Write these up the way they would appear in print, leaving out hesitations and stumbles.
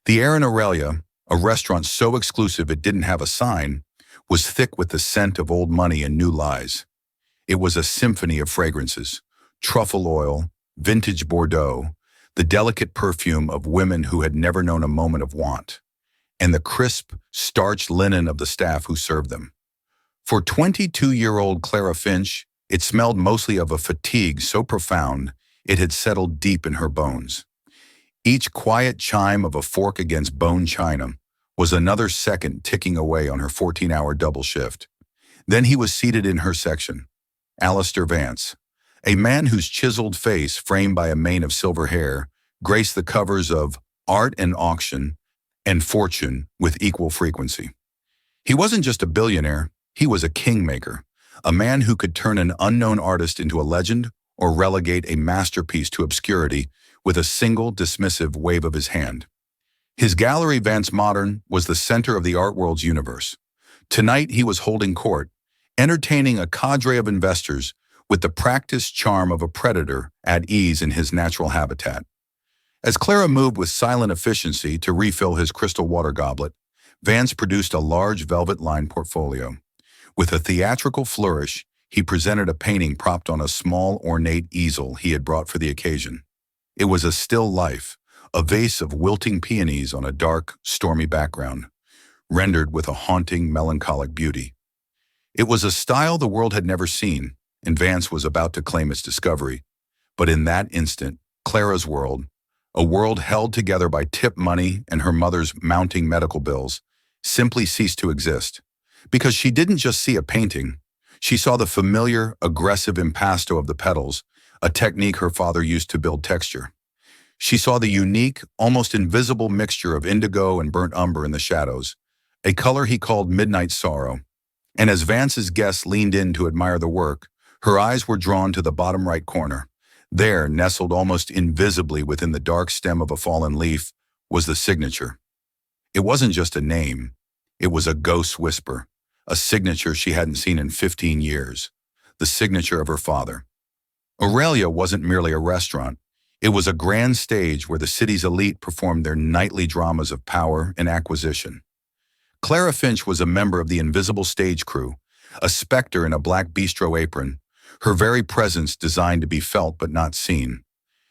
The air in Aurelia, a restaurant so exclusive it didn't have a sign, was thick with the scent of old money and new lies. It was a symphony of fragrances: truffle oil, vintage Bordeaux, the delicate perfume of women who had never known a moment of want, and the crisp, starched linen of the staff who served them. For 22-year-old Clara Finch, it smelled mostly of a fatigue so profound it had settled deep in her bones. Each quiet chime of a fork against bone china was another second ticking away on her 14-hour double shift. Then he was seated in her section, Alistair Vance, a man whose chiseled face, framed by a mane of silver hair, graced the covers of Art and Auction and Fortune with equal frequency. He wasn't just a billionaire, he was a kingmaker, a man who could turn an unknown artist into a legend or relegate a masterpiece to obscurity with a single dismissive wave of his hand. His gallery, Vance Modern, was the center of the art world's universe. Tonight he was holding court, entertaining a cadre of investors with the practiced charm of a predator at ease in his natural habitat. As Clara moved with silent efficiency to refill his crystal water goblet, Vance produced a large velvet-lined portfolio. With a theatrical flourish, he presented a painting propped on a small, ornate easel he had brought for the occasion. It was a still life, a vase of wilting peonies on a dark, stormy background, rendered with a haunting, melancholic beauty. It was a style the world had never seen, and Vance was about to claim its discovery. But in that instant, Clara's world, a world held together by tip money and her mother's mounting medical bills, simply ceased to exist. Because she didn't just see a painting, she saw the familiar, aggressive impasto of the petals, a technique her father used to build texture. She saw the unique, almost invisible mixture of indigo and burnt umber in the shadows, a color he called midnight sorrow. And as Vance's guests leaned in to admire the work, her eyes were drawn to the bottom right corner. There, nestled almost invisibly within the dark stem of a fallen leaf, was the signature. It wasn't just a name, it was a ghost whisper, a signature she hadn't seen in 15 years, the signature of her father. Aurelia wasn't merely a restaurant. It was a grand stage where the city's elite performed their nightly dramas of power and acquisition. Clara Finch was a member of the invisible stage crew, a specter in a black bistro apron, her very presence designed to be felt but not seen.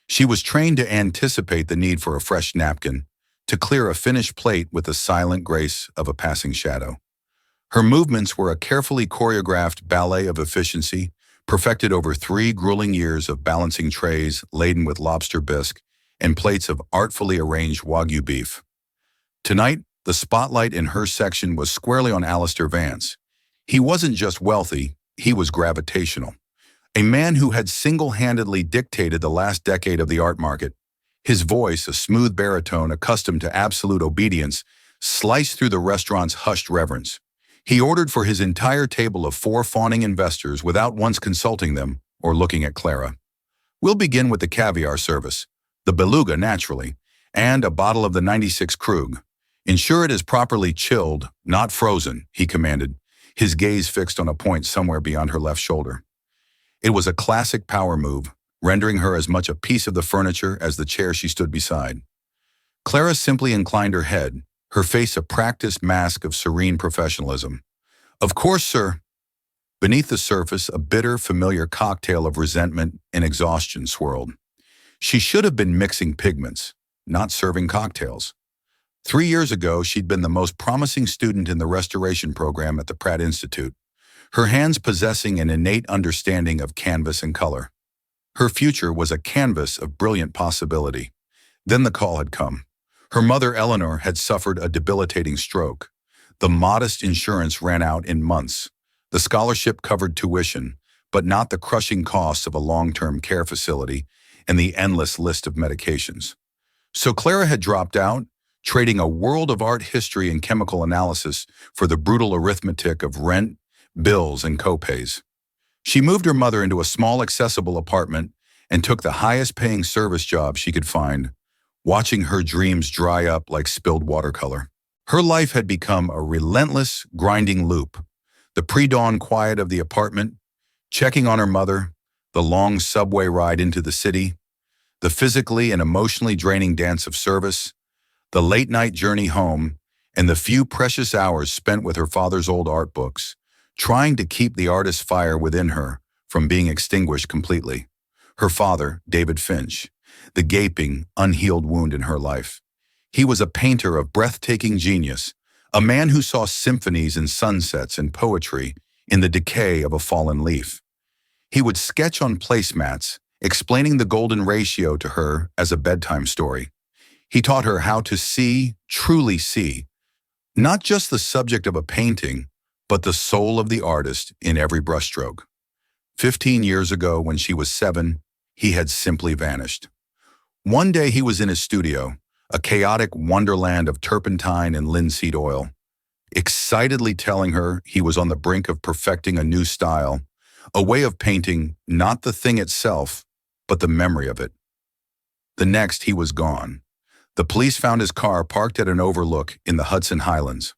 She was trained to anticipate the need for a fresh napkin, to clear a finished plate with the silent grace of a passing shadow. Her movements were a carefully choreographed ballet of efficiency, perfected over 3 grueling years of balancing trays laden with lobster bisque and plates of artfully arranged Wagyu beef. Tonight, the spotlight in her section was squarely on Alistair Vance. He wasn't just wealthy, he was gravitational. A man who had single-handedly dictated the last decade of the art market. His voice, a smooth baritone accustomed to absolute obedience, sliced through the restaurant's hushed reverence. He ordered for his entire table of 4 fawning investors without once consulting them or looking at Clara. "We'll begin with the caviar service, the beluga naturally, and a bottle of the 96 Krug. Ensure it is properly chilled, not frozen," he commanded, his gaze fixed on a point somewhere beyond her left shoulder. It was a classic power move, rendering her as much a piece of the furniture as the chair she stood beside. Clara simply inclined her head, her face a practiced mask of serene professionalism. "Of course, sir." Beneath the surface, a bitter, familiar cocktail of resentment and exhaustion swirled. She should have been mixing pigments, not serving cocktails. 3 years ago, she'd been the most promising student in the restoration program at the Pratt Institute, her hands possessing an innate understanding of canvas and color. Her future was a canvas of brilliant possibility. Then the call had come. Her mother, Eleanor, had suffered a debilitating stroke. The modest insurance ran out in months. The scholarship covered tuition, but not the crushing costs of a long-term care facility and the endless list of medications. So Clara had dropped out, trading a world of art history and chemical analysis for the brutal arithmetic of rent, bills, and copays. She moved her mother into a small, accessible apartment and took the highest-paying service job she could find, watching her dreams dry up like spilled watercolor. Her life had become a relentless, grinding loop. The pre-dawn quiet of the apartment, checking on her mother, the long subway ride into the city, the physically and emotionally draining dance of service, The late-night journey home, and the few precious hours spent with her father's old art books, trying to keep the artist's fire within her from being extinguished completely. Her father, David Finch, the gaping, unhealed wound in her life. He was a painter of breathtaking genius, a man who saw symphonies and sunsets and poetry in the decay of a fallen leaf. He would sketch on placemats, explaining the golden ratio to her as a bedtime story. He taught her how to see, truly see, not just the subject of a painting, but the soul of the artist in every brushstroke. 15 years ago, when she was 7, he had simply vanished. One day he was in his studio, a chaotic wonderland of turpentine and linseed oil, excitedly telling her he was on the brink of perfecting a new style, a way of painting not the thing itself, but the memory of it. The next, he was gone. The police found his car parked at an overlook in the Hudson Highlands.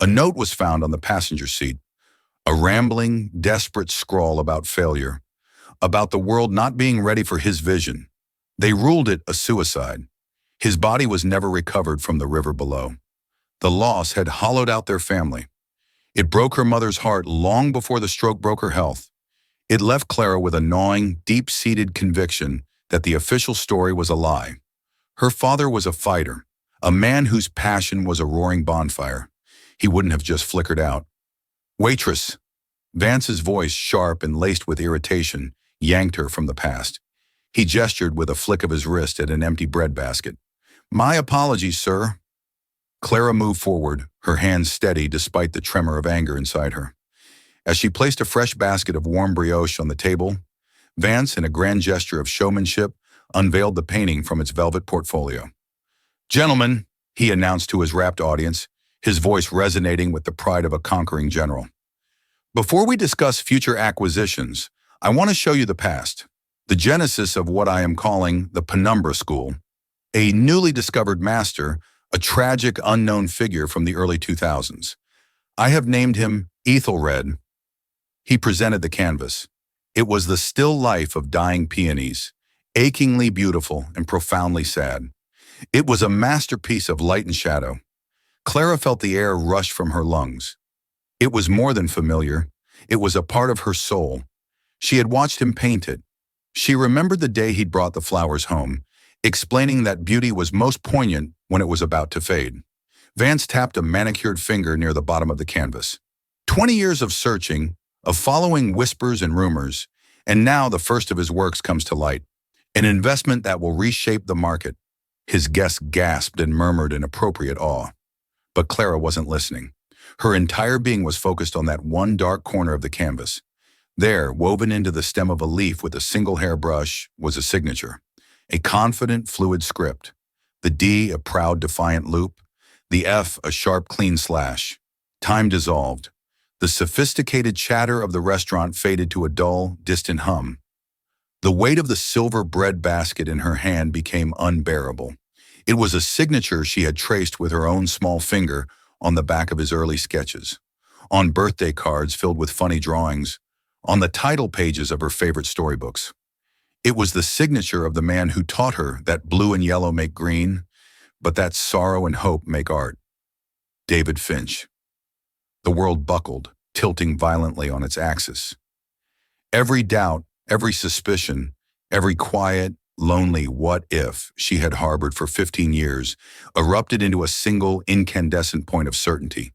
A note was found on the passenger seat, a rambling, desperate scrawl about failure, about the world not being ready for his vision. They ruled it a suicide. His body was never recovered from the river below. The loss had hollowed out their family. It broke her mother's heart long before the stroke broke her health. It left Clara with a gnawing, deep-seated conviction that the official story was a lie. Her father was a fighter, a man whose passion was a roaring bonfire. He wouldn't have just flickered out. "Waitress!" Vance's voice, sharp and laced with irritation, yanked her from the past. He gestured with a flick of his wrist at an empty breadbasket. "My apologies, sir." Clara moved forward, her hands steady despite the tremor of anger inside her. As she placed a fresh basket of warm brioche on the table, Vance, in a grand gesture of showmanship, unveiled the painting from its velvet portfolio. "Gentlemen," he announced to his rapt audience, his voice resonating with the pride of a conquering general. "Before we discuss future acquisitions, I want to show you the past, the genesis of what I am calling the Penumbra School, a newly discovered master, a tragic unknown figure from the early 2000s. I have named him Ethelred." He presented the canvas. It was the still life of dying peonies, achingly beautiful and profoundly sad. It was a masterpiece of light and shadow. Clara felt the air rush from her lungs. It was more than familiar. It was a part of her soul. She had watched him paint it. She remembered the day he'd brought the flowers home, explaining that beauty was most poignant when it was about to fade. Vance tapped a manicured finger near the bottom of the canvas. 20 years of searching, of following whispers and rumors, and now the first of his works comes to light. An investment that will reshape the market. His guests gasped and murmured in appropriate awe. But Clara wasn't listening. Her entire being was focused on that one dark corner of the canvas. There, woven into the stem of a leaf with a single hairbrush, was a signature. A confident, fluid script. The D, a proud, defiant loop. The F, a sharp, clean slash. Time dissolved. The sophisticated chatter of the restaurant faded to a dull, distant hum. The weight of the silver bread basket in her hand became unbearable. It was a signature she had traced with her own small finger on the back of his early sketches, on birthday cards filled with funny drawings, on the title pages of her favorite storybooks. It was the signature of the man who taught her that blue and yellow make green, but that sorrow and hope make art. David Finch. The world buckled, tilting violently on its axis. Every doubt, every suspicion, every quiet, lonely what if she had harbored for 15 years erupted into a single incandescent point of certainty.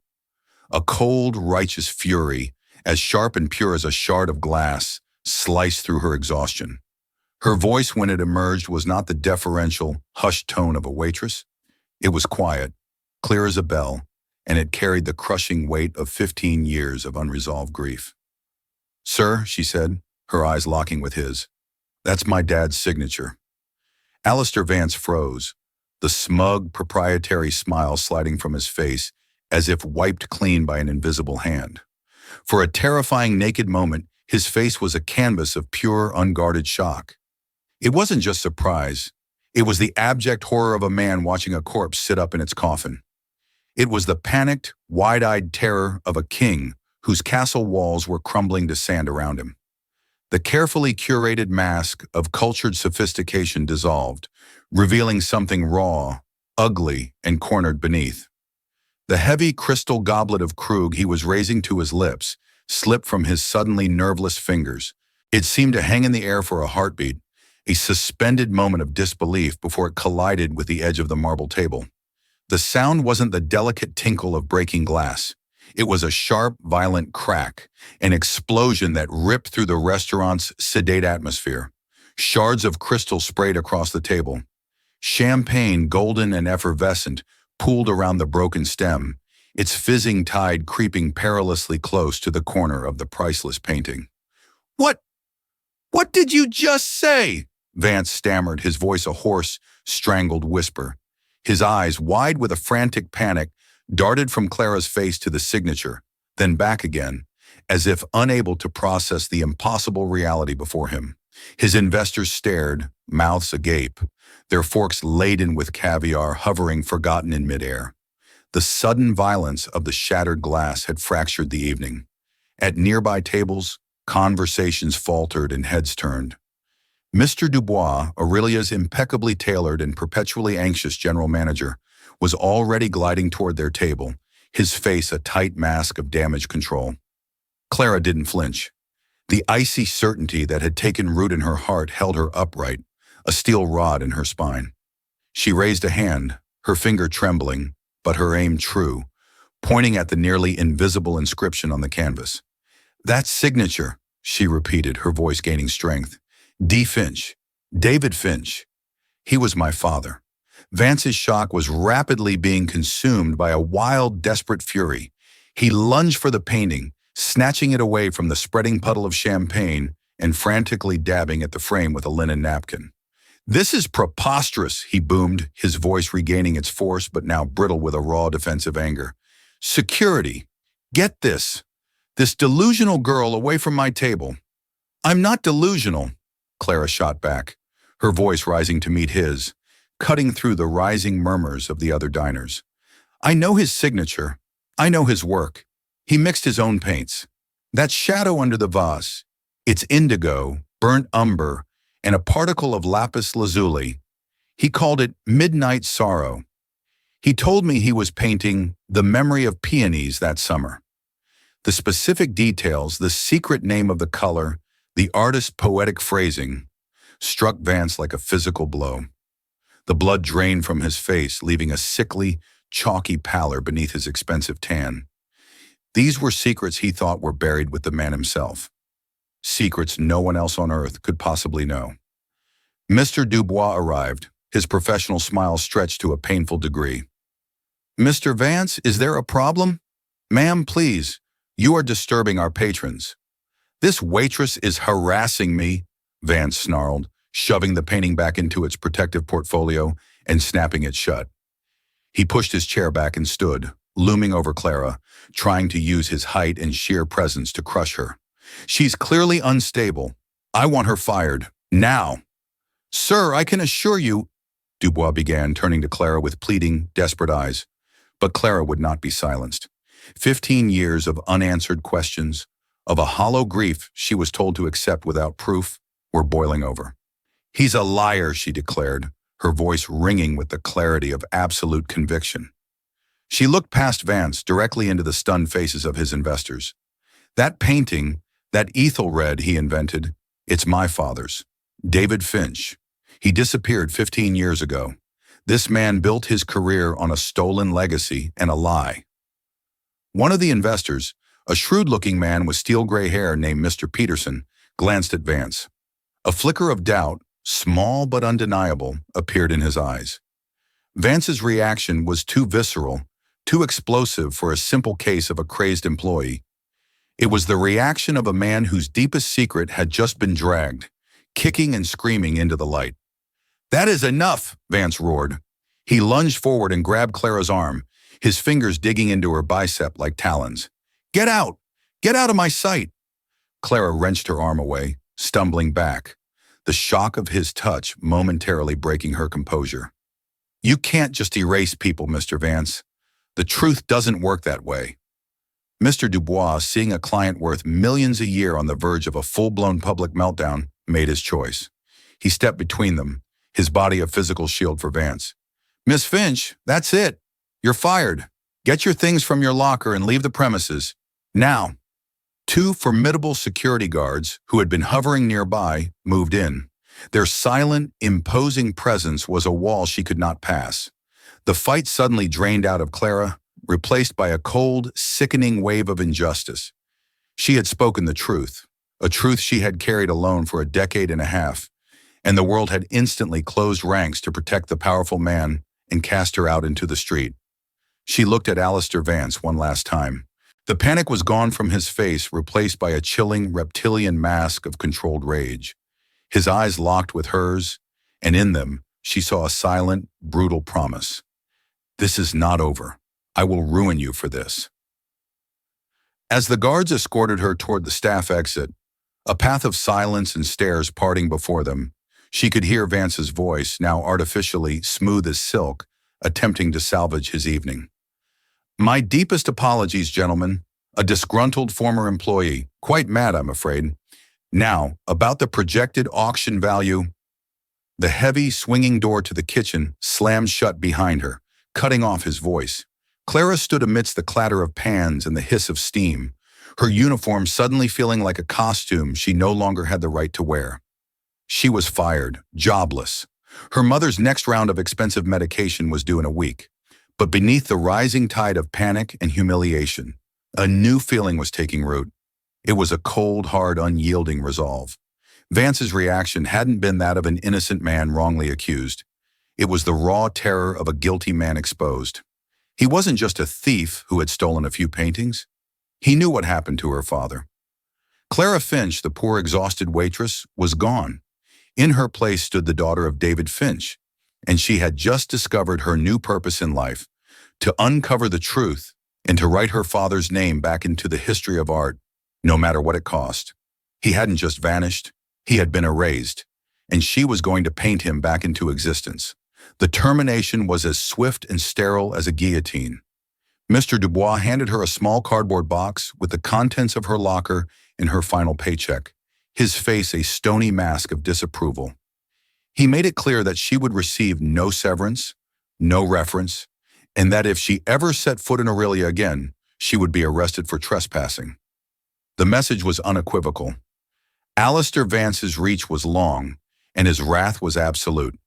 A cold, righteous fury, as sharp and pure as a shard of glass, sliced through her exhaustion. Her voice, when it emerged, was not the deferential, hushed tone of a waitress. It was quiet, clear as a bell, and it carried the crushing weight of 15 years of unresolved grief. "Sir," she said, her eyes locking with his, "that's my dad's signature." Alistair Vance froze, the smug, proprietary smile sliding from his face as if wiped clean by an invisible hand. For a terrifying naked moment, his face was a canvas of pure, unguarded shock. It wasn't just surprise. It was the abject horror of a man watching a corpse sit up in its coffin. It was the panicked, wide-eyed terror of a king whose castle walls were crumbling to sand around him. The carefully curated mask of cultured sophistication dissolved, revealing something raw, ugly and cornered beneath. The heavy crystal goblet of Krug he was raising to his lips slipped from his suddenly nerveless fingers. It seemed to hang in the air for a heartbeat, a suspended moment of disbelief before it collided with the edge of the marble table. The sound wasn't the delicate tinkle of breaking glass. It was a sharp, violent crack, an explosion that ripped through the restaurant's sedate atmosphere. Shards of crystal sprayed across the table. Champagne, golden and effervescent, pooled around the broken stem, its fizzing tide creeping perilously close to the corner of the priceless painting. What did you just say?" Vance stammered, his voice a hoarse, strangled whisper. His eyes, wide with a frantic panic, darted from Clara's face to the signature, then back again, as if unable to process the impossible reality before him. His investors stared, mouths agape, their forks laden with caviar hovering forgotten in midair. The sudden violence of the shattered glass had fractured the evening. At nearby tables, conversations faltered and heads turned. Mr. Dubois, Aurelia's impeccably tailored and perpetually anxious general manager, was already gliding toward their table, his face a tight mask of damage control. Clara didn't flinch. The icy certainty that had taken root in her heart held her upright, a steel rod in her spine. She raised a hand, her finger trembling, but her aim true, pointing at the nearly invisible inscription on the canvas. "That signature," she repeated, her voice gaining strength. "D. Finch. David Finch. He was my father." Vance's shock was rapidly being consumed by a wild, desperate fury. He lunged for the painting, snatching it away from the spreading puddle of champagne and frantically dabbing at the frame with a linen napkin. "This is preposterous," he boomed, his voice regaining its force but now brittle with a raw defensive anger. "Security! Get this! This delusional girl away from my table." "I'm not delusional," Clara shot back, her voice rising to meet his, cutting through the rising murmurs of the other diners. "I know his signature. I know his work. He mixed his own paints. That shadow under the vase, it's indigo, burnt umber, and a particle of lapis lazuli. He called it Midnight Sorrow. He told me he was painting The Memory of Peonies that summer. The specific details, the secret name of the color, the artist's poetic phrasing, struck Vance like a physical blow. The blood drained from his face, leaving a sickly, chalky pallor beneath his expensive tan. These were secrets he thought were buried with the man himself. Secrets no one else on earth could possibly know. Mr. Dubois arrived, his professional smile stretched to a painful degree. "Mr. Vance, is there a problem?" "Ma'am, please. You are disturbing our patrons." "This waitress is harassing me," Vance snarled, shoving the painting back into its protective portfolio and snapping it shut. He pushed his chair back and stood, looming over Clara, trying to use his height and sheer presence to crush her. "She's clearly unstable. I want her fired. Now." "Sir, I can assure you," Dubois began, turning to Clara with pleading, desperate eyes. But Clara would not be silenced. 15 years of unanswered questions, of a hollow grief she was told to accept without proof, were boiling over. "He's a liar," she declared, her voice ringing with the clarity of absolute conviction. She looked past Vance directly into the stunned faces of his investors. "That painting, that ethel red he invented, it's my father's. David Finch. He disappeared 15 years ago. This man built his career on a stolen legacy and a lie." One of the investors, a shrewd-looking man with steel-gray hair named Mr. Peterson, glanced at Vance. A flicker of doubt, small but undeniable, appeared in his eyes. Vance's reaction was too visceral, too explosive for a simple case of a crazed employee. It was the reaction of a man whose deepest secret had just been dragged, kicking and screaming into the light. "That is enough," Vance roared. He lunged forward and grabbed Clara's arm, his fingers digging into her bicep like talons. "Get out! Get out of my sight!" Clara wrenched her arm away, stumbling back, the shock of his touch momentarily breaking her composure. "You can't just erase people, Mr. Vance. The truth doesn't work that way." Mr. Dubois, seeing a client worth millions a year on the verge of a full-blown public meltdown, made his choice. He stepped between them, his body a physical shield for Vance. Miss Finch, that's it. You're fired. Get your things from your locker and leave the premises. Now. Two formidable security guards, who had been hovering nearby, moved in. Their silent, imposing presence was a wall she could not pass. The fight suddenly drained out of Clara, replaced by a cold, sickening wave of injustice. She had spoken the truth, a truth she had carried alone for a decade and a half, and the world had instantly closed ranks to protect the powerful man and cast her out into the street. She looked at Alistair Vance one last time. The panic was gone from his face, replaced by a chilling, reptilian mask of controlled rage. His eyes locked with hers, and in them, she saw a silent, brutal promise. This is not over. I will ruin you for this. As the guards escorted her toward the staff exit, a path of silence and stares parting before them, she could hear Vance's voice, now artificially smooth as silk, attempting to salvage his evening. My deepest apologies, gentlemen. A disgruntled former employee, quite mad, I'm afraid. Now, about the projected auction value. The heavy, swinging door to the kitchen slammed shut behind her, cutting off his voice. Clara stood amidst the clatter of pans and the hiss of steam, her uniform suddenly feeling like a costume she no longer had the right to wear. She was fired, jobless. Her mother's next round of expensive medication was due in a week. But beneath the rising tide of panic and humiliation, a new feeling was taking root. It was a cold, hard, unyielding resolve. Vance's reaction hadn't been that of an innocent man wrongly accused. It was the raw terror of a guilty man exposed. He wasn't just a thief who had stolen a few paintings. He knew what happened to her father. Clara Finch, the poor, exhausted waitress, was gone. In her place stood the daughter of David Finch, and she had just discovered her new purpose in life, to uncover the truth and to write her father's name back into the history of art, no matter what it cost. He hadn't just vanished, he had been erased, and she was going to paint him back into existence. The termination was as swift and sterile as a guillotine. Mr. Dubois handed her a small cardboard box with the contents of her locker and her final paycheck, his face a stony mask of disapproval. He made it clear that she would receive no severance, no reference, and that if she ever set foot in Aurelia again, she would be arrested for trespassing. The message was unequivocal. Alistair Vance's reach was long, and his wrath was absolute.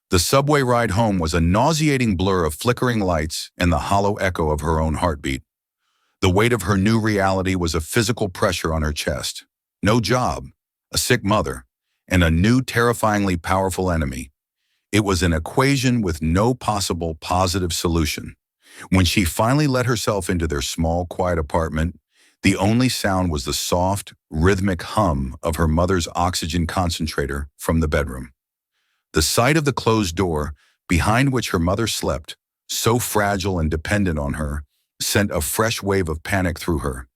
The subway ride home was a nauseating blur of flickering lights and the hollow echo of her own heartbeat. The weight of her new reality was a physical pressure on her chest. No job, a sick mother, and a new, terrifyingly powerful enemy. It was an equation with no possible positive solution. When she finally let herself into their small, quiet apartment, the only sound was the soft, rhythmic hum of her mother's oxygen concentrator from the bedroom. The sight of the closed door, behind which her mother slept, so fragile and dependent on her, sent a fresh wave of panic through her.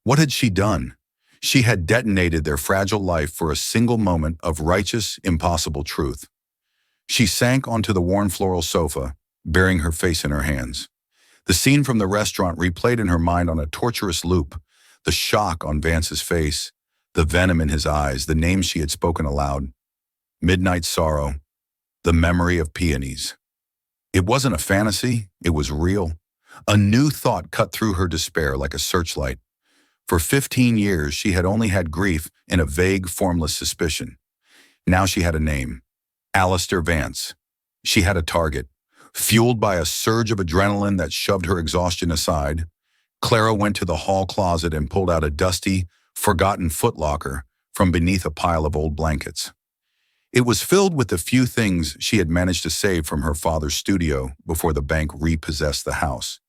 What had she done? She had detonated their fragile life for a single moment of righteous, impossible truth. She sank onto the worn floral sofa, burying her face in her hands. The scene from the restaurant replayed in her mind on a torturous loop, the shock on Vance's face, the venom in his eyes, the names she had spoken aloud. Midnight sorrow, the memory of peonies. It wasn't a fantasy, it was real. A new thought cut through her despair like a searchlight. For 15 years, she had only had grief and a vague, formless suspicion. Now she had a name. Alistair Vance. She had a target. Fueled by a surge of adrenaline that shoved her exhaustion aside, Clara went to the hall closet and pulled out a dusty, forgotten footlocker from beneath a pile of old blankets. It was filled with the few things she had managed to save from her father's studio before the bank repossessed the house.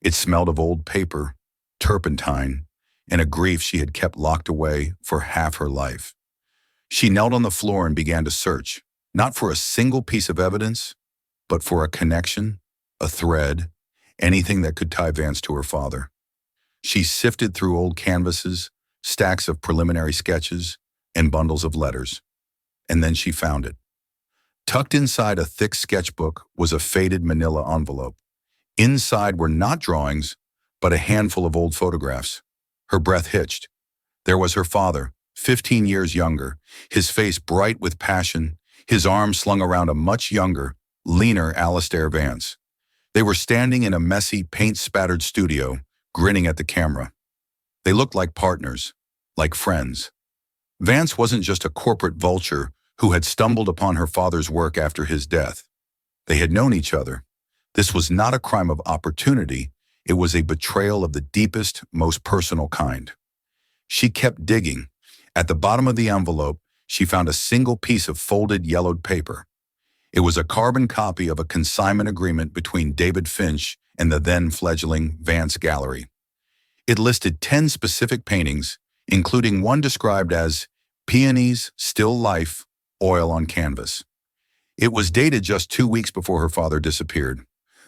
It smelled of old paper, turpentine, and a grief she had kept locked away for half her life. She knelt on the floor and began to search, not for a single piece of evidence, but for a connection, a thread, anything that could tie Vance to her father. She sifted through old canvases, stacks of preliminary sketches, and bundles of letters. And then she found it. Tucked inside a thick sketchbook was a faded manila envelope. Inside were not drawings, but a handful of old photographs. Her breath hitched. There was her father, 15 years younger, his face bright with passion, his arm slung around a much younger, leaner Alistair Vance. They were standing in a messy, paint-spattered studio, grinning at the camera. They looked like partners, like friends. Vance wasn't just a corporate vulture who had stumbled upon her father's work after his death. They had known each other. This was not a crime of opportunity. It was a betrayal of the deepest, most personal kind. She kept digging. At the bottom of the envelope, she found a single piece of folded yellowed paper. It was a carbon copy of a consignment agreement between David Finch and the then-fledgling Vance Gallery. It listed 10 specific paintings, including one described as Peonies, Still Life, Oil on Canvas. It was dated just 2 weeks before her father disappeared.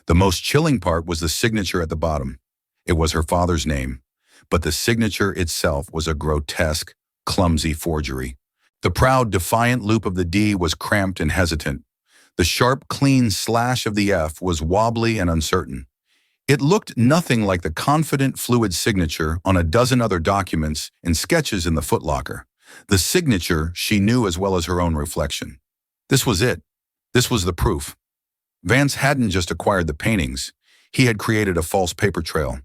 The most chilling part was the signature at the bottom. It was her father's name, but the signature itself was a grotesque, clumsy forgery. The proud, defiant loop of the D was cramped and hesitant. The sharp, clean slash of the F was wobbly and uncertain. It looked nothing like the confident, fluid signature on a dozen other documents and sketches in the footlocker. The signature she knew as well as her own reflection. This was it. This was the proof. Vance hadn't just acquired the paintings. He had created a false paper trail.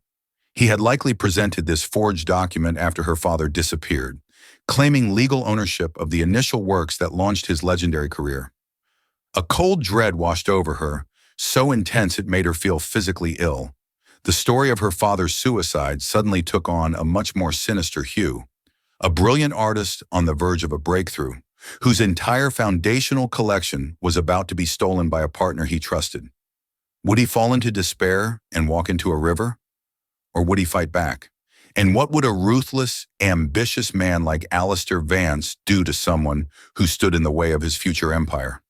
He had likely presented this forged document after her father disappeared, claiming legal ownership of the initial works that launched his legendary career. A cold dread washed over her, so intense it made her feel physically ill. The story of her father's suicide suddenly took on a much more sinister hue. A brilliant artist on the verge of a breakthrough, whose entire foundational collection was about to be stolen by a partner he trusted. Would he fall into despair and walk into a river? Or would he fight back? And what would a ruthless, ambitious man like Alistair Vance do to someone who stood in the way of his future empire?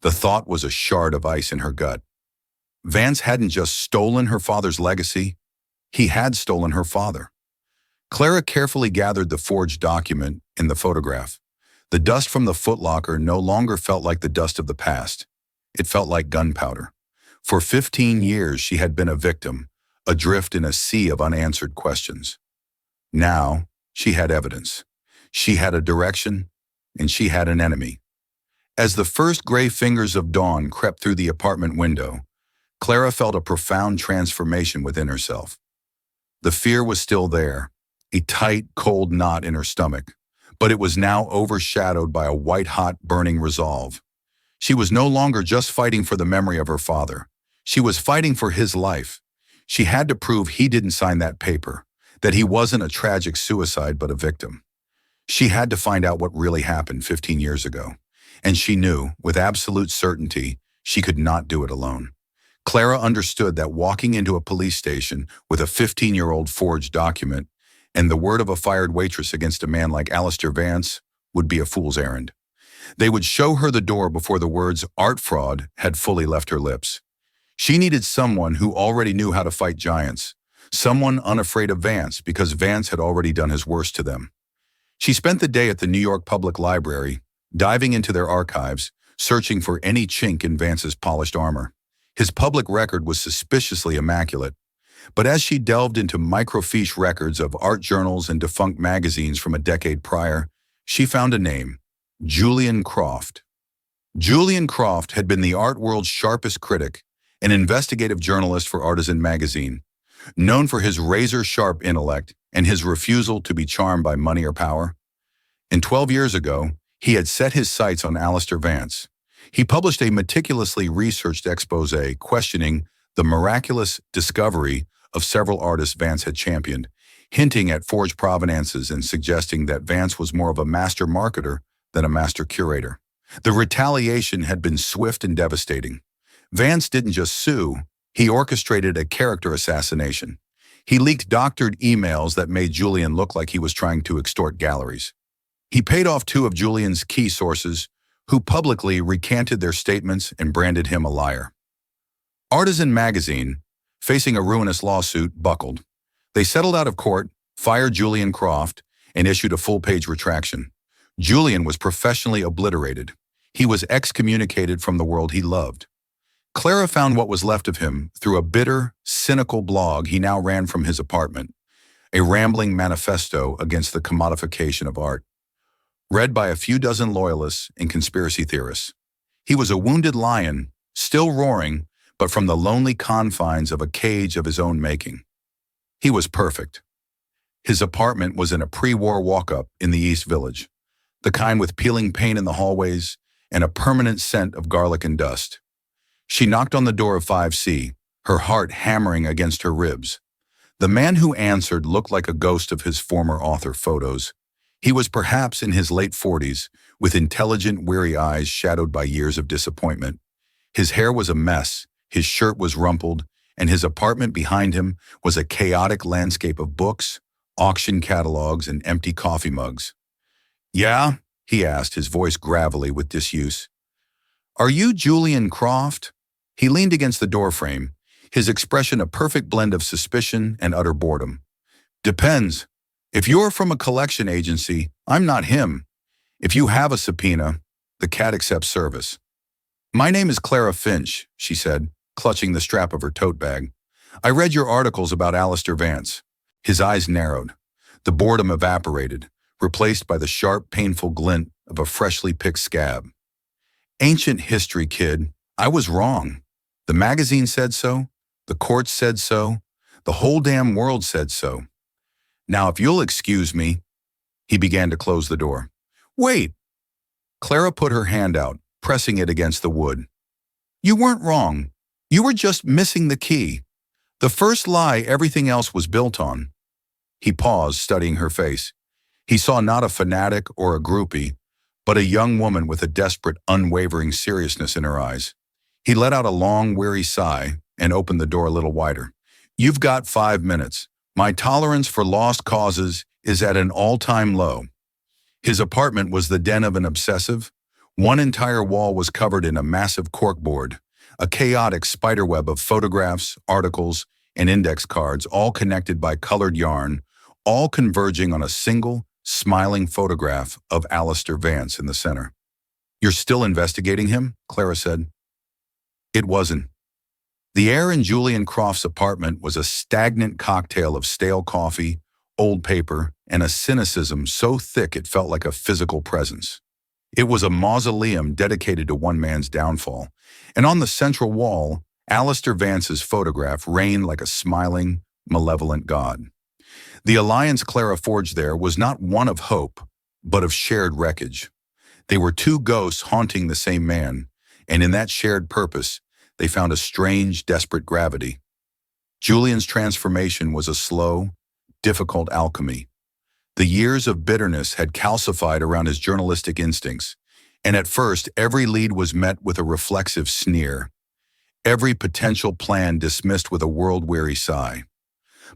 The thought was a shard of ice in her gut. Vance hadn't just stolen her father's legacy, he had stolen her father. Clara carefully gathered the forged document in the photograph. The dust from the footlocker no longer felt like the dust of the past. It felt like gunpowder. For 15 years, she had been a victim, adrift in a sea of unanswered questions. Now, she had evidence. She had a direction, and she had an enemy. As the first gray fingers of dawn crept through the apartment window, Clara felt a profound transformation within herself. The fear was still there, a tight, cold knot in her stomach, but it was now overshadowed by a white-hot, burning resolve. She was no longer just fighting for the memory of her father. She was fighting for his life. She had to prove he didn't sign that paper, that he wasn't a tragic suicide but a victim. She had to find out what really happened 15 years ago. And she knew, with absolute certainty, she could not do it alone. Clara understood that walking into a police station with a 15-year-old forged document and the word of a fired waitress against a man like Alistair Vance would be a fool's errand. They would show her the door before the words art fraud had fully left her lips. She needed someone who already knew how to fight giants, someone unafraid of Vance because Vance had already done his worst to them. She spent the day at the New York Public Library, diving into their archives, searching for any chink in Vance's polished armor. His public record was suspiciously immaculate. But as she delved into microfiche records of art journals and defunct magazines from a decade prior, she found a name: Julian Croft. Julian Croft had been the art world's sharpest critic, an investigative journalist for Artisan magazine, known for his razor-sharp intellect and his refusal to be charmed by money or power. And 12 years ago, he had set his sights on Alistair Vance. He published a meticulously researched expose questioning the miraculous discovery of several artists Vance had championed, hinting at forged provenances and suggesting that Vance was more of a master marketer than a master curator. The retaliation had been swift and devastating. Vance didn't just sue, he orchestrated a character assassination. He leaked doctored emails that made Julian look like he was trying to extort galleries. He paid off 2 of Julian's key sources, who publicly recanted their statements and branded him a liar. Artisan magazine, facing a ruinous lawsuit, buckled. They settled out of court, fired Julian Croft, and issued a full-page retraction. Julian was professionally obliterated. He was excommunicated from the world he loved. Clara found what was left of him through a bitter, cynical blog he now ran from his apartment, a rambling manifesto against the commodification of art. Read by a few dozen loyalists and conspiracy theorists. He was a wounded lion, still roaring, but from the lonely confines of a cage of his own making. He was perfect. His apartment was in a pre-war walk-up in the East Village, the kind with peeling paint in the hallways and a permanent scent of garlic and dust. She knocked on the door of 5C, her heart hammering against her ribs. The man who answered looked like a ghost of his former author photos. He was perhaps in his late 40s, with intelligent, weary eyes shadowed by years of disappointment. His hair was a mess, his shirt was rumpled, and his apartment behind him was a chaotic landscape of books, auction catalogs, and empty coffee mugs. "Yeah?" he asked, his voice gravelly with disuse. "Are you Julian Croft?" He leaned against the doorframe, his expression a perfect blend of suspicion and utter boredom. "Depends. If you're from a collection agency, I'm not him. If you have a subpoena, the cat accepts service." "My name is Clara Finch," she said, clutching the strap of her tote bag. "I read your articles about Alistair Vance." His eyes narrowed. The boredom evaporated, replaced by the sharp, painful glint of a freshly picked scab. "Ancient history, kid. I was wrong. The magazine said so. The courts said so. The whole damn world said so. Now, if you'll excuse me." He began to close the door. "Wait." Clara put her hand out, pressing it against the wood. "You weren't wrong. You were just missing the key. The first lie everything else was built on." He paused, studying her face. He saw not a fanatic or a groupie, but a young woman with a desperate, unwavering seriousness in her eyes. He let out a long, weary sigh and opened the door a little wider. "You've got 5 minutes. My tolerance for lost causes is at an all-time low." His apartment was the den of an obsessive. One entire wall was covered in a massive corkboard, a chaotic spiderweb of photographs, articles, and index cards, all connected by colored yarn, all converging on a single, smiling photograph of Alistair Vance in the center. "You're still investigating him?" Clara said. It wasn't. The air in Julian Croft's apartment was a stagnant cocktail of stale coffee, old paper, and a cynicism so thick it felt like a physical presence. It was a mausoleum dedicated to one man's downfall, and on the central wall, Alistair Vance's photograph reigned like a smiling, malevolent god. The alliance Clara forged there was not one of hope, but of shared wreckage. They were two ghosts haunting the same man, and in that shared purpose, they found a strange, desperate gravity. Julian's transformation was a slow, difficult alchemy. The years of bitterness had calcified around his journalistic instincts, and at first every lead was met with a reflexive sneer, every potential plan dismissed with a world-weary sigh.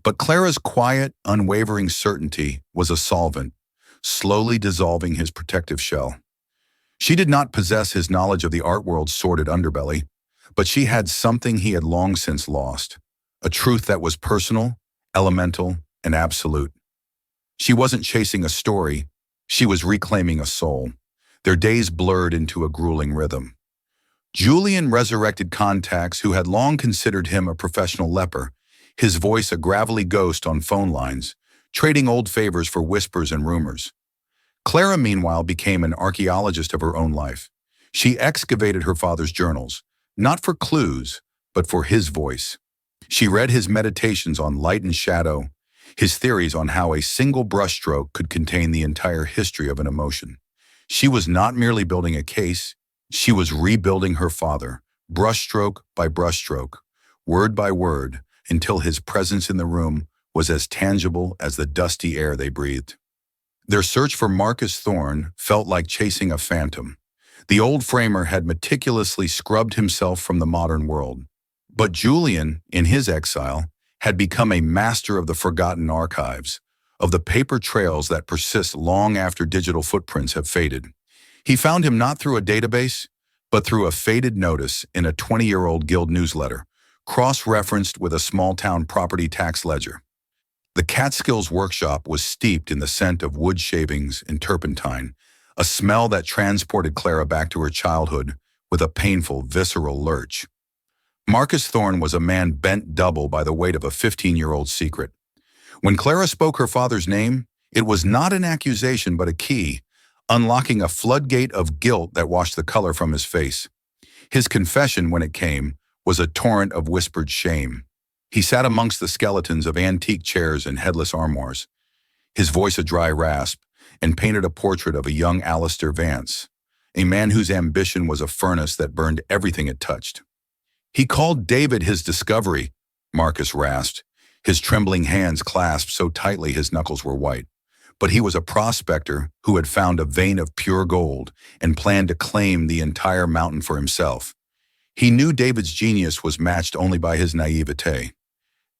But Clara's quiet, unwavering certainty was a solvent, slowly dissolving his protective shell. She did not possess his knowledge of the art world's sordid underbelly, but she had something he had long since lost, a truth that was personal, elemental, and absolute. She wasn't chasing a story, she was reclaiming a soul. Their days blurred into a grueling rhythm. Julian resurrected contacts who had long considered him a professional leper, his voice a gravelly ghost on phone lines, trading old favors for whispers and rumors. Clara, meanwhile, became an archaeologist of her own life. She excavated her father's journals, not for clues, but for his voice. She read his meditations on light and shadow, his theories on how a single brushstroke could contain the entire history of an emotion. She was not merely building a case, she was rebuilding her father, brushstroke by brushstroke, word by word, until his presence in the room was as tangible as the dusty air they breathed. Their search for Marcus Thorne felt like chasing a phantom. The old framer had meticulously scrubbed himself from the modern world. But Julian, in his exile, had become a master of the forgotten archives, of the paper trails that persist long after digital footprints have faded. He found him not through a database, but through a faded notice in a 20-year-old guild newsletter, cross-referenced with a small-town property tax ledger. The Catskills workshop was steeped in the scent of wood shavings and turpentine, a smell that transported Clara back to her childhood with a painful, visceral lurch. Marcus Thorne was a man bent double by the weight of a 15-year-old secret. When Clara spoke her father's name, it was not an accusation but a key, unlocking a floodgate of guilt that washed the color from his face. His confession, when it came, was a torrent of whispered shame. He sat amongst the skeletons of antique chairs and headless armoires, his voice a dry rasp, and painted a portrait of a young Alistair Vance, a man whose ambition was a furnace that burned everything it touched. He called David his discovery, Marcus rasped, his trembling hands clasped so tightly his knuckles were white. But he was a prospector who had found a vein of pure gold and planned to claim the entire mountain for himself. He knew David's genius was matched only by his naivete.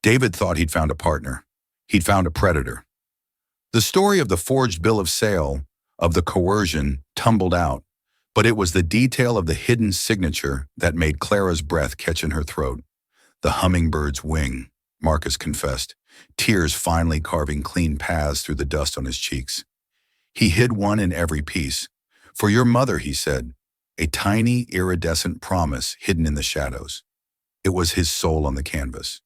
David thought he'd found a partner. He'd found a predator. The story of the forged bill of sale, of the coercion, tumbled out, but it was the detail of the hidden signature that made Clara's breath catch in her throat. The hummingbird's wing, Marcus confessed, tears finally carving clean paths through the dust on his cheeks. He hid one in every piece. For your mother, he said, a tiny, iridescent promise hidden in the shadows. It was his soul on the canvas.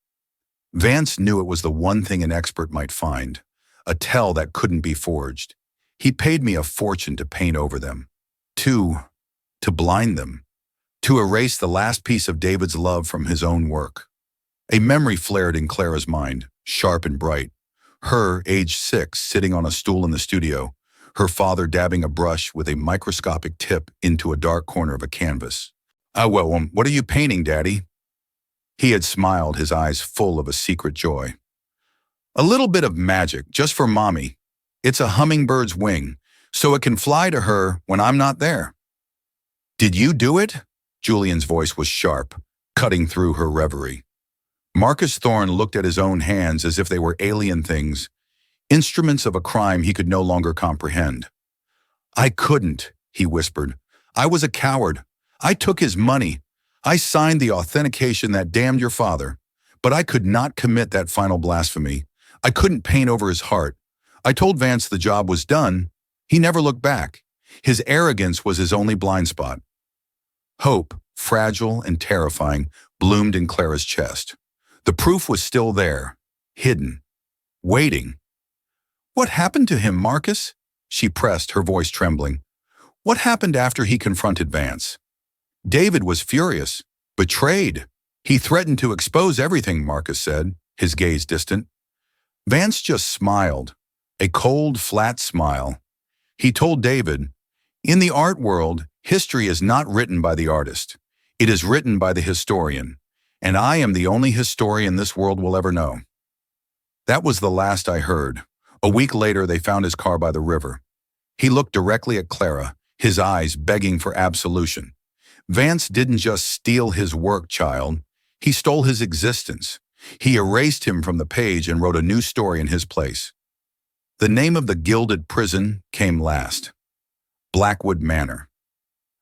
Vance knew it was the one thing an expert might find, a tell that couldn't be forged. He paid me a fortune to paint over them, to blind them, to erase the last piece of David's love from his own work. A memory flared in Clara's mind, sharp and bright. Her, age 6, sitting on a stool in the studio, her father dabbing a brush with a microscopic tip into a dark corner of a canvas. Well, what are you painting, Daddy?" He had smiled, his eyes full of a secret joy. "A little bit of magic, just for Mommy. It's a hummingbird's wing, so it can fly to her when I'm not there." "Did you do it?" Julian's voice was sharp, cutting through her reverie. Marcus Thorne looked at his own hands as if they were alien things, instruments of a crime he could no longer comprehend. "I couldn't," he whispered. "I was a coward. I took his money. I signed the authentication that damned your father. But I could not commit that final blasphemy. I couldn't paint over his heart. I told Vance the job was done. He never looked back. His arrogance was his only blind spot." Hope, fragile and terrifying, bloomed in Clara's chest. The proof was still there, hidden, waiting. "What happened to him, Marcus?" she pressed, her voice trembling. "What happened after he confronted Vance?" "David was furious, betrayed. He threatened to expose everything," Marcus said, his gaze distant. Vance just smiled, a cold, flat smile. He told David, "In the art world, history is not written by the artist. It is written by the historian. And I am the only historian this world will ever know." That was the last I heard. A week later, they found his car by the river. He looked directly at Clara, his eyes begging for absolution. Vance didn't just steal his work, child. He stole his existence. He erased him from the page and wrote a new story in his place. The name of the gilded prison came last. Blackwood Manor.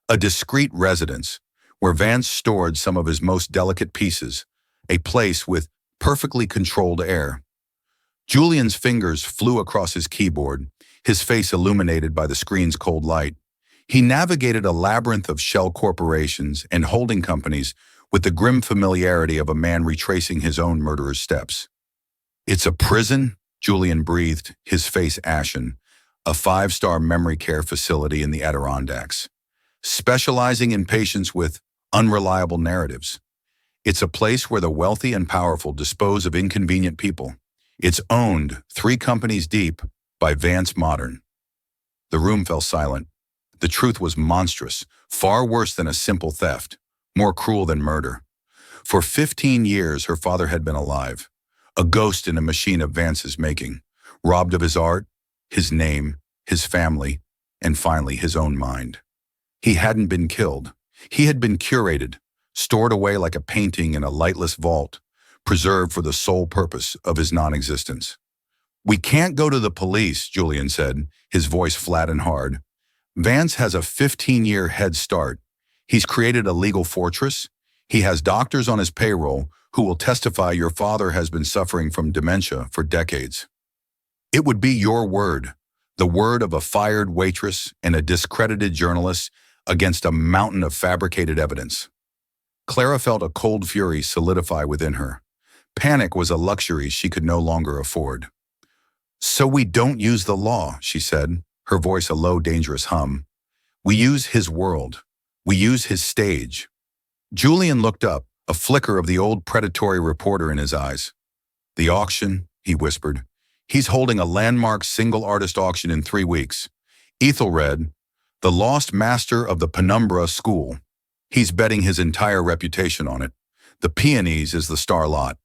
A discreet residence, where Vance stored some of his most delicate pieces, a place with perfectly controlled air. Julian's fingers flew across his keyboard, his face illuminated by the screen's cold light. He navigated a labyrinth of shell corporations and holding companies with the grim familiarity of a man retracing his own murderer's steps. "It's a prison?" Julian breathed, his face ashen. "A 5-star memory care facility in the Adirondacks, specializing in patients with unreliable narratives. It's a place where the wealthy and powerful dispose of inconvenient people. It's owned, 3 companies deep, by Vance Modern." The room fell silent. The truth was monstrous, far worse than a simple theft, more cruel than murder. For 15 years, her father had been alive, a ghost in a machine of Vance's making, robbed of his art, his name, his family, and finally his own mind. He hadn't been killed. He had been curated, stored away like a painting in a lightless vault, preserved for the sole purpose of his non-existence. "We can't go to the police," Julian said, his voice flat and hard. "Vance has a 15-year head start. He's created a legal fortress. He has doctors on his payroll who will testify your father has been suffering from dementia for decades. It would be your word, the word of a fired waitress and a discredited journalist against a mountain of fabricated evidence." Clara felt a cold fury solidify within her. Panic was a luxury she could no longer afford. "So we don't use the law," she said, her voice a low, dangerous hum. "We use his world. We use his stage. Julian looked up, a flicker of the old predatory reporter in his eyes. The auction, he whispered. He's holding a landmark single artist auction in 3 weeks. Ethelred, the lost master of the Penumbra school. He's betting his entire reputation on it. The peonies is the star lot.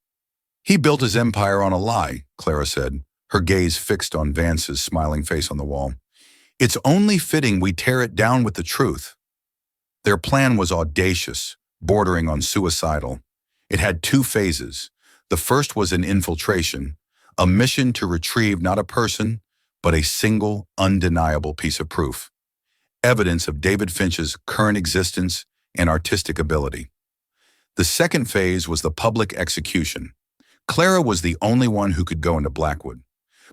He built his empire on a lie, Clara said, her gaze fixed on Vance's smiling face on the wall. It's only fitting we tear it down with the truth. Their plan was audacious, bordering on suicidal. It had 2 phases. The first was an infiltration, a mission to retrieve not a person, but a single, undeniable piece of proof. Evidence of David Finch's current existence and artistic ability. The second phase was the public execution. Clara was the only one who could go into Blackwood.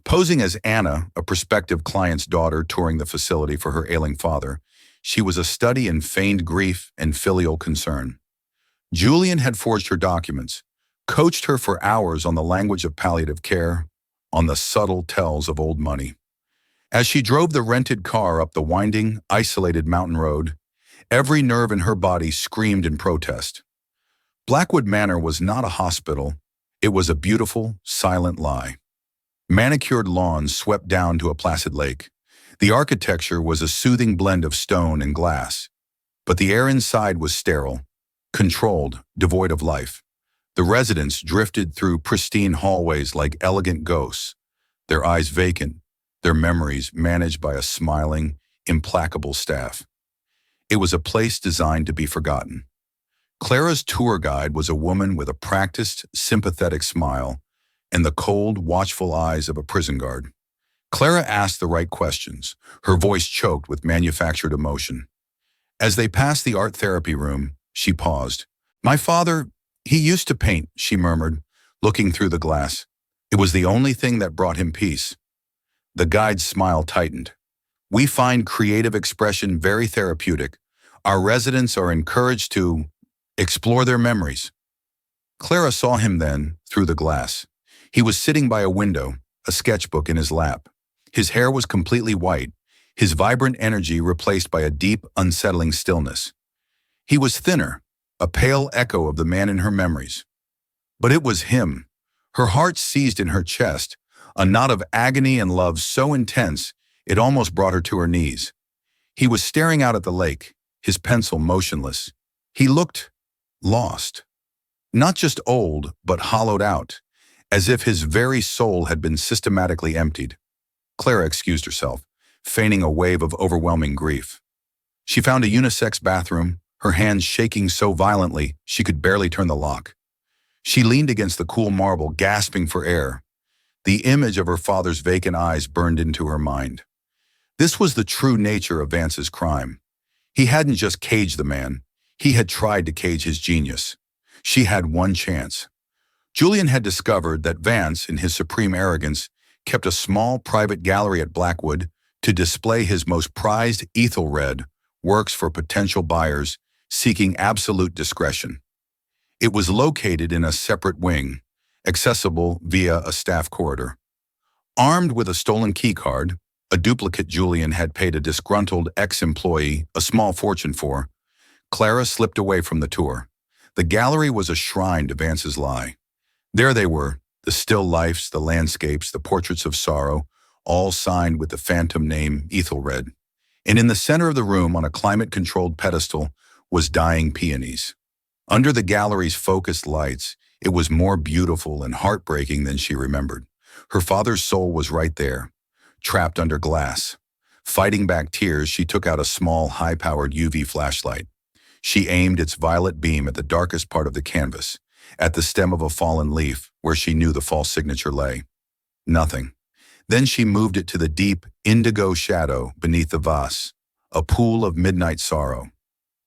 Posing as Anna, a prospective client's daughter touring the facility for her ailing father, she was a study in feigned grief and filial concern. Julian had forged her documents, coached her for hours on the language of palliative care, on the subtle tells of old money. As she drove the rented car up the winding, isolated mountain road, every nerve in her body screamed in protest. Blackwood Manor was not a hospital. It was a beautiful, silent lie. Manicured lawns swept down to a placid lake. The architecture was a soothing blend of stone and glass. But the air inside was sterile, controlled, devoid of life. The residents drifted through pristine hallways like elegant ghosts, their eyes vacant, their memories managed by a smiling, implacable staff. It was a place designed to be forgotten. Clara's tour guide was a woman with a practiced, sympathetic smile and the cold, watchful eyes of a prison guard. Clara asked the right questions, her voice choked with manufactured emotion. As they passed the art therapy room, she paused. "My father, he used to paint," she murmured, looking through the glass. "It was the only thing that brought him peace." The guide's smile tightened. "We find creative expression very therapeutic. Our residents are encouraged to explore their memories." Clara saw him then, through the glass. He was sitting by a window, a sketchbook in his lap. His hair was completely white, his vibrant energy replaced by a deep, unsettling stillness. He was thinner, a pale echo of the man in her memories. But it was him. Her heart seized in her chest, a knot of agony and love so intense it almost brought her to her knees. He was staring out at the lake, his pencil motionless. He looked lost. Not just old, but hollowed out, as if his very soul had been systematically emptied. Clara excused herself, feigning a wave of overwhelming grief. She found a unisex bathroom, her hands shaking so violently she could barely turn the lock. She leaned against the cool marble, gasping for air. The image of her father's vacant eyes burned into her mind. This was the true nature of Vance's crime. He hadn't just caged the man, he had tried to cage his genius. She had one chance. Julian had discovered that Vance, in his supreme arrogance, kept a small private gallery at Blackwood to display his most prized Ethelred works for potential buyers seeking absolute discretion. It was located in a separate wing, accessible via a staff corridor. Armed with a stolen keycard, a duplicate Julian had paid a disgruntled ex-employee a small fortune for, Clara slipped away from the tour. The gallery was a shrine to Vance's lie. There they were, the still lifes, the landscapes, the portraits of sorrow, all signed with the phantom name Ethelred. And in the center of the room, on a climate-controlled pedestal, was dying peonies. Under the gallery's focused lights, it was more beautiful and heartbreaking than she remembered. Her father's soul was right there, trapped under glass. Fighting back tears, she took out a small, high-powered UV flashlight. She aimed its violet beam at the darkest part of the canvas, at the stem of a fallen leaf where she knew the false signature lay. Nothing. Then she moved it to the deep, indigo shadow beneath the vase, a pool of midnight sorrow.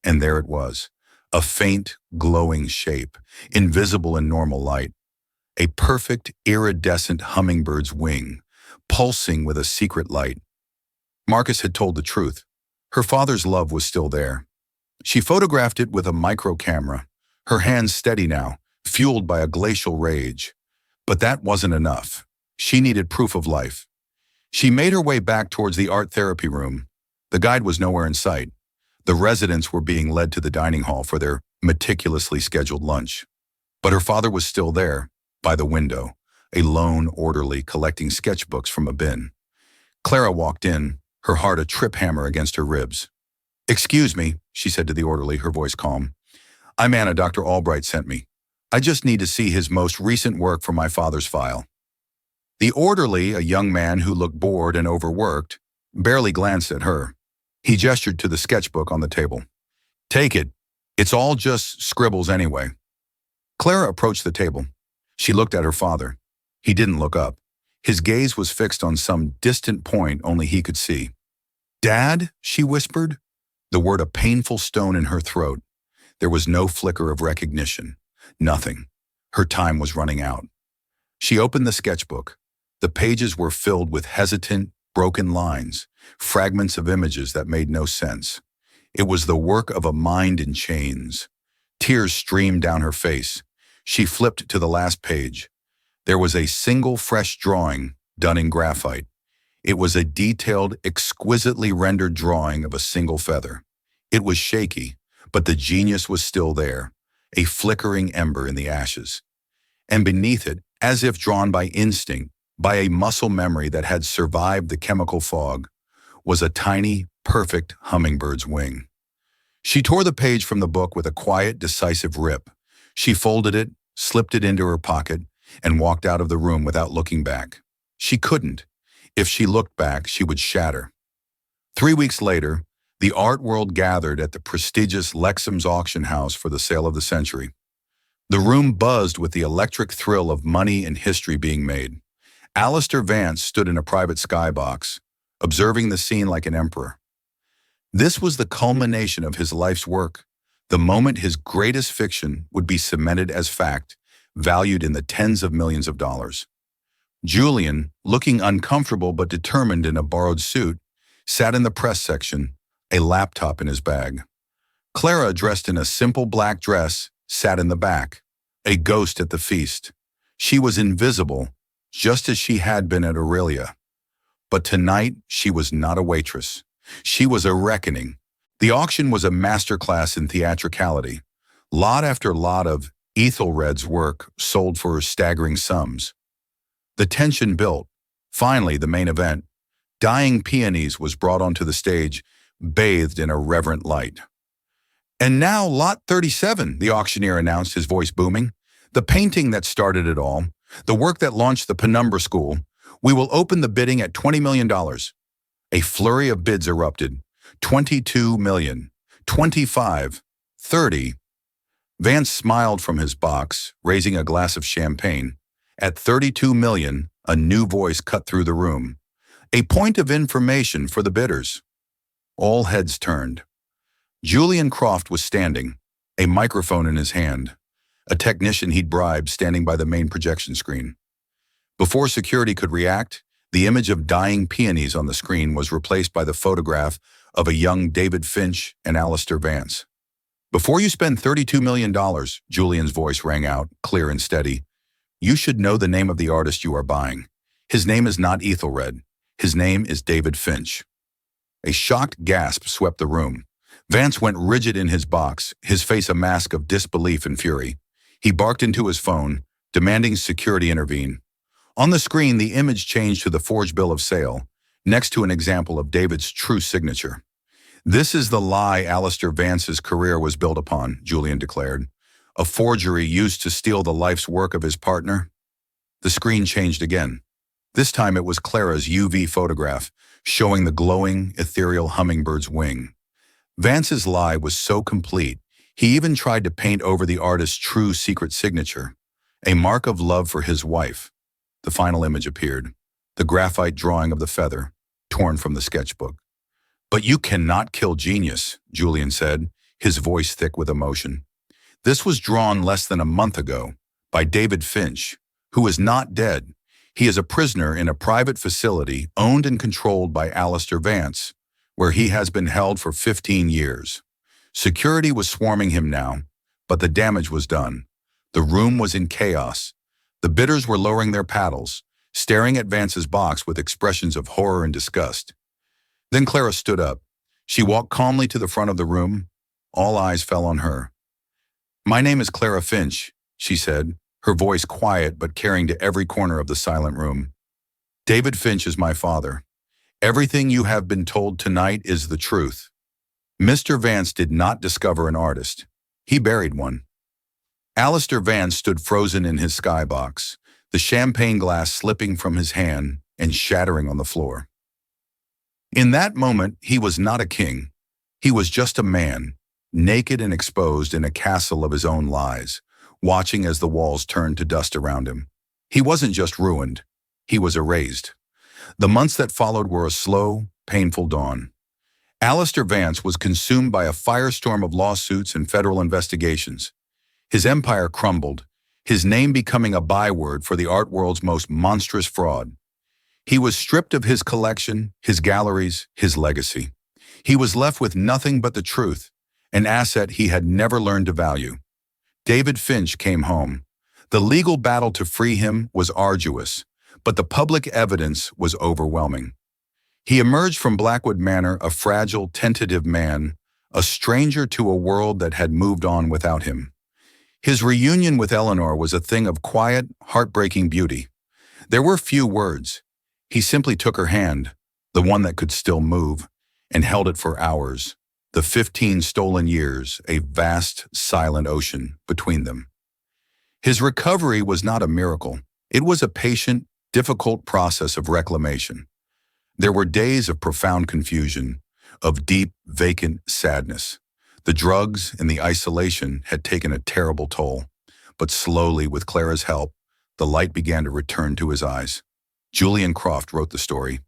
And there it was, a faint, glowing shape, invisible in normal light. A perfect, iridescent hummingbird's wing, pulsing with a secret light. Marcus had told the truth. Her father's love was still there. She photographed it with a micro camera, her hands steady now, fueled by a glacial rage. But that wasn't enough. She needed proof of life. She made her way back towards the art therapy room. The guide was nowhere in sight. The residents were being led to the dining hall for their meticulously scheduled lunch. But her father was still there, by the window, a lone orderly collecting sketchbooks from a bin. Clara walked in, her heart a trip hammer against her ribs. "Excuse me," she said to the orderly, her voice calm. "I'm Anna. Dr. Albright sent me. I just need to see his most recent work for my father's file." The orderly, a young man who looked bored and overworked, barely glanced at her. He gestured to the sketchbook on the table. "Take it. It's all just scribbles anyway." Clara approached the table. She looked at her father. He didn't look up. His gaze was fixed on some distant point only he could see. "Dad?" she whispered, the word a painful stone in her throat. There was no flicker of recognition. Nothing. Her time was running out. She opened the sketchbook. The pages were filled with hesitant, broken lines, fragments of images that made no sense. It was the work of a mind in chains. Tears streamed down her face. She flipped to the last page. There was a single fresh drawing done in graphite. It was a detailed, exquisitely rendered drawing of a single feather. It was shaky, but the genius was still there, a flickering ember in the ashes. And beneath it, as if drawn by instinct, by a muscle memory that had survived the chemical fog, was a tiny, perfect hummingbird's wing. She tore the page from the book with a quiet, decisive rip. She folded it, slipped it into her pocket, and walked out of the room without looking back. She couldn't. If she looked back, she would shatter. 3 weeks later, the art world gathered at the prestigious Lexham's auction house for the sale of the century. The room buzzed with the electric thrill of money and history being made. Alistair Vance stood in a private skybox, observing the scene like an emperor. This was the culmination of his life's work, the moment his greatest fiction would be cemented as fact, valued in the tens of millions of dollars. Julian, looking uncomfortable but determined in a borrowed suit, sat in the press section, a laptop in his bag. Clara, dressed in a simple black dress, sat in the back, a ghost at the feast. She was invisible, just as she had been at Aurelia. But tonight, she was not a waitress. She was a reckoning. The auction was a masterclass in theatricality. Lot after lot of Ethelred's work sold for staggering sums. The tension built. Finally, the main event. Dying Peonies was brought onto the stage, bathed in a reverent light. "And now Lot 37, the auctioneer announced, his voice booming. "The painting that started it all, the work that launched the Penumbra School. We will open the bidding at $20 million. A flurry of bids erupted. 22 million, 25, 30. Vance smiled from his box, raising a glass of champagne. At 32 million, a new voice cut through the room. "A point of information for the bidders." All heads turned. Julian Croft was standing, a microphone in his hand, a technician he'd bribed standing by the main projection screen. Before security could react, the image of dying peonies on the screen was replaced by the photograph of a young David Finch and Alistair Vance. "Before you spend $32 million, Julian's voice rang out, clear and steady, "you should know the name of the artist you are buying. His name is not Ethelred. His name is David Finch." A shocked gasp swept the room. Vance went rigid in his box, his face a mask of disbelief and fury. He barked into his phone, demanding security intervene. On the screen, the image changed to the forged bill of sale, next to an example of David's true signature. "This is the lie Alistair Vance's career was built upon," Julian declared. "A forgery used to steal the life's work of his partner." The screen changed again. This time it was Clara's UV photograph, showing the glowing, ethereal hummingbird's wing. Vance's lie was so complete, he even tried to paint over the artist's true secret signature, a mark of love for his wife. The final image appeared, the graphite drawing of the feather, torn from the sketchbook. "But you cannot kill genius," Julian said, his voice thick with emotion. "This was drawn less than a month ago by David Finch, who is not dead. He is a prisoner in a private facility owned and controlled by Alistair Vance, where he has been held for 15 years. Security was swarming him now, but the damage was done. The room was in chaos. The bidders were lowering their paddles, staring at Vance's box with expressions of horror and disgust. Then Clara stood up. She walked calmly to the front of the room. All eyes fell on her. My name is Clara Finch, she said, her voice quiet but carrying to every corner of the silent room. David Finch is my father. Everything you have been told tonight is the truth. Mr. Vance did not discover an artist. He buried one. Alistair Vance stood frozen in his skybox, the champagne glass slipping from his hand and shattering on the floor. In that moment, he was not a king. He was just a man, naked and exposed in a castle of his own lies, watching as the walls turned to dust around him. He wasn't just ruined. He was erased. The months that followed were a slow, painful dawn. Alistair Vance was consumed by a firestorm of lawsuits and federal investigations. His empire crumbled, his name becoming a byword for the art world's most monstrous fraud. He was stripped of his collection, his galleries, his legacy. He was left with nothing but the truth, an asset he had never learned to value. David Finch came home. The legal battle to free him was arduous, but the public evidence was overwhelming. He emerged from Blackwood Manor a fragile, tentative man, a stranger to a world that had moved on without him. His reunion with Eleanor was a thing of quiet, heartbreaking beauty. There were few words. He simply took her hand, the one that could still move, and held it for hours. The 15 stolen years, a vast, silent ocean between them. His recovery was not a miracle. It was a patient, difficult process of reclamation. There were days of profound confusion, of deep, vacant sadness. The drugs and the isolation had taken a terrible toll, but slowly, with Clara's help, the light began to return to his eyes. Julian Croft wrote the story.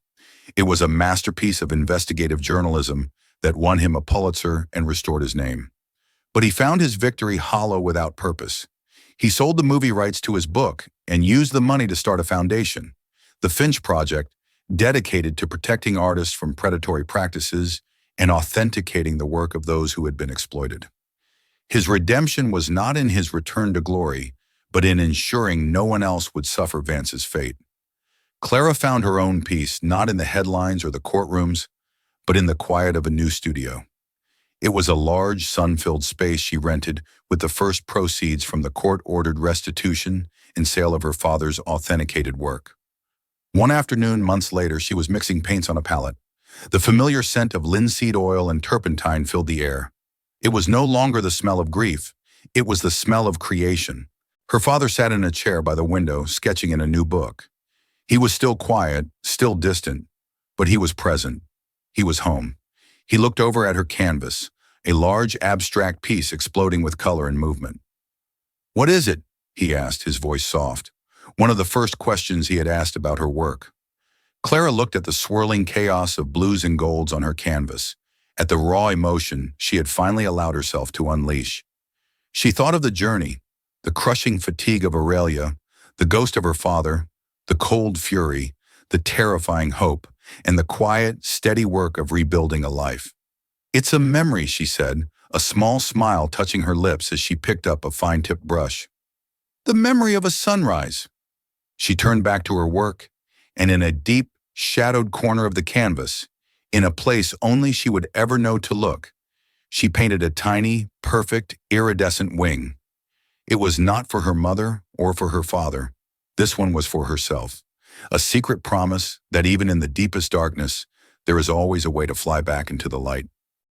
It was a masterpiece of investigative journalism that won him a Pulitzer and restored his name. But he found his victory hollow without purpose. He sold the movie rights to his book and used the money to start a foundation, the Finch Project, dedicated to protecting artists from predatory practices and authenticating the work of those who had been exploited. His redemption was not in his return to glory, but in ensuring no one else would suffer Vance's fate. Clara found her own peace not in the headlines or the courtrooms, but in the quiet of a new studio. It was a large, sun-filled space she rented with the first proceeds from the court-ordered restitution and sale of her father's authenticated work. One afternoon, months later, she was mixing paints on a palette. The familiar scent of linseed oil and turpentine filled the air. It was no longer the smell of grief. It was the smell of creation. Her father sat in a chair by the window, sketching in a new book. He was still quiet, still distant, but he was present. He was home. He looked over at her canvas, a large abstract piece exploding with color and movement. "What is it?" he asked, his voice soft. One of the first questions he had asked about her work. Clara looked at the swirling chaos of blues and golds on her canvas, at the raw emotion she had finally allowed herself to unleash. She thought of the journey, the crushing fatigue of Aurelia, the ghost of her father, the cold fury, the terrifying hope, and the quiet, steady work of rebuilding a life. "It's a memory," she said, a small smile touching her lips as she picked up a fine-tipped brush. "The memory of a sunrise." She turned back to her work, and in a deep, shadowed corner of the canvas, in a place only she would ever know to look, she painted a tiny, perfect, iridescent wing. It was not for her mother or for her father. This one was for herself, a secret promise that even in the deepest darkness, there is always a way to fly back into the light.